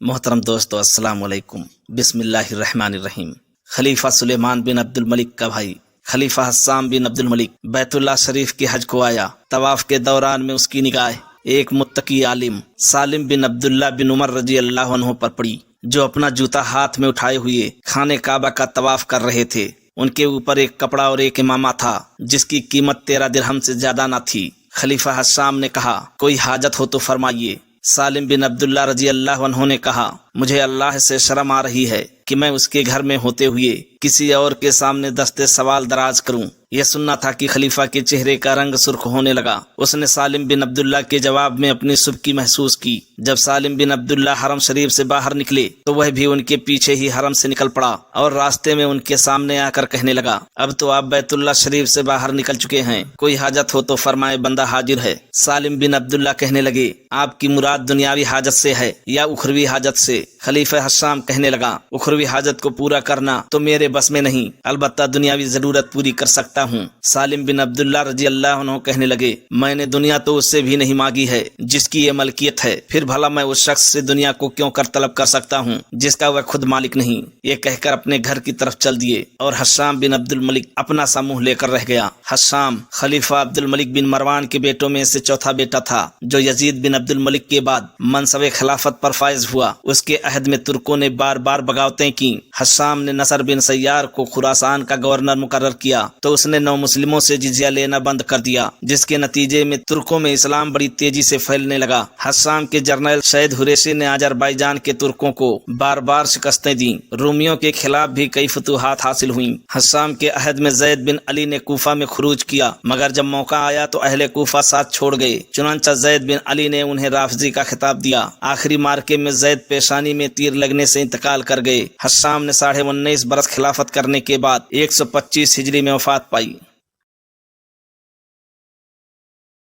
محترم دوستو السلام علیکم۔ بسم اللہ الرحمن الرحیم۔ خلیفہ سلیمان بن عبد الملک کا بھائی خلیفہ حسام بن عبد الملک بیت اللہ شریف کے حج کو آیا۔ طواف کے دوران میں اس کی نگاہ ایک متقی عالم سالم بن عبداللہ بن عمر رضی اللہ عنہ پر پڑی، جو اپنا جوتا ہاتھ میں اٹھائے ہوئے خانہ کعبہ کا طواف کر رہے تھے۔ ان کے اوپر ایک کپڑا اور ایک امامہ تھا جس کی قیمت 13 درہم سے زیادہ نہ تھی۔ خلیفہ حسام نے کہا، کوئی حاجت ہو تو فرمائیے۔ سالم بن عبداللہ رضی اللہ عنہ نے کہا، مجھے اللہ سے شرم آ رہی ہے کہ میں اس کے گھر میں ہوتے ہوئے کسی اور کے سامنے دستے سوال دراز کروں۔ یہ سننا تھا کہ خلیفہ کے چہرے کا رنگ سرخ ہونے لگا۔ اس نے سالم بن عبداللہ کے جواب میں اپنی سبکی محسوس کی۔ جب سالم بن عبداللہ حرم شریف سے باہر نکلے تو وہ بھی ان کے پیچھے ہی حرم سے نکل پڑا اور راستے میں ان کے سامنے آ کر کہنے لگا، اب تو آپ بیت اللہ شریف سے باہر نکل چکے ہیں، کوئی حاجت ہو تو فرمائے، بندہ حاضر ہے۔ سالم بن عبداللہ کہنے لگے، آپ کی مراد دنیاوی حاجت سے ہے یا اخروی حاجت سے؟ خلیفہ حسام کہنے لگا، اخروی حاجت کو پورا کرنا تو میرے بس میں نہیں، البتہ دنیاوی ضرورت پوری کر سکتا ہوں۔ سالم بن عبداللہ رضی اللہ عنہ کہنے لگے، میں نے دنیا تو اس سے بھی نہیں مانگی ہے جس کی یہ ملکیت ہے، پھر بھلا میں اس شخص سے دنیا کو کیوں کر طلب کر سکتا ہوں جس کا وہ خود مالک نہیں؟ یہ کہہ کر اپنے گھر کی طرف چل دیے اور حسام بن عبد الملک اپنا سا منہ لے کر رہ گیا۔ حسام خلیفہ عبد الملک بن مروان کے بیٹوں میں سے چوتھا بیٹا تھا جو یزید بن عبد الملک کے بعد منصب خلافت پر فائز ہوا۔ اس کے عہد میں ترکوں نے بار بار بغاوتیں کی۔ حسام نے نصر بن سیار کو خراسان کا گورنر مقرر کیا تو اس نے نو مسلموں سے جزیہ لینا بند کر دیا، جس کے نتیجے میں ترکوں میں اسلام بڑی تیزی سے پھیلنے لگا۔ حسام کے جرنیل سید حریثی نے آذربائیجان کے ترکوں کو بار بار شکستیں دیں۔ رومیوں کے خلاف بھی کئی فتوحات حاصل ہوئیں۔ حسام کے عہد میں زید بن علی نے کوفہ میں خروج کیا، مگر جب موقع آیا تو اہل کوفہ ساتھ چھوڑ گئے، چنانچہ زید بن علی نے انہیں رافضی کا خطاب دیا۔ آخری مارکے میں زید پیشانی میں تیر لگنے سے انتقال کر گئے۔ حسام نے 19.5 برس خلافت کرنے کے بعد 125 ہجری میں وفات پائی۔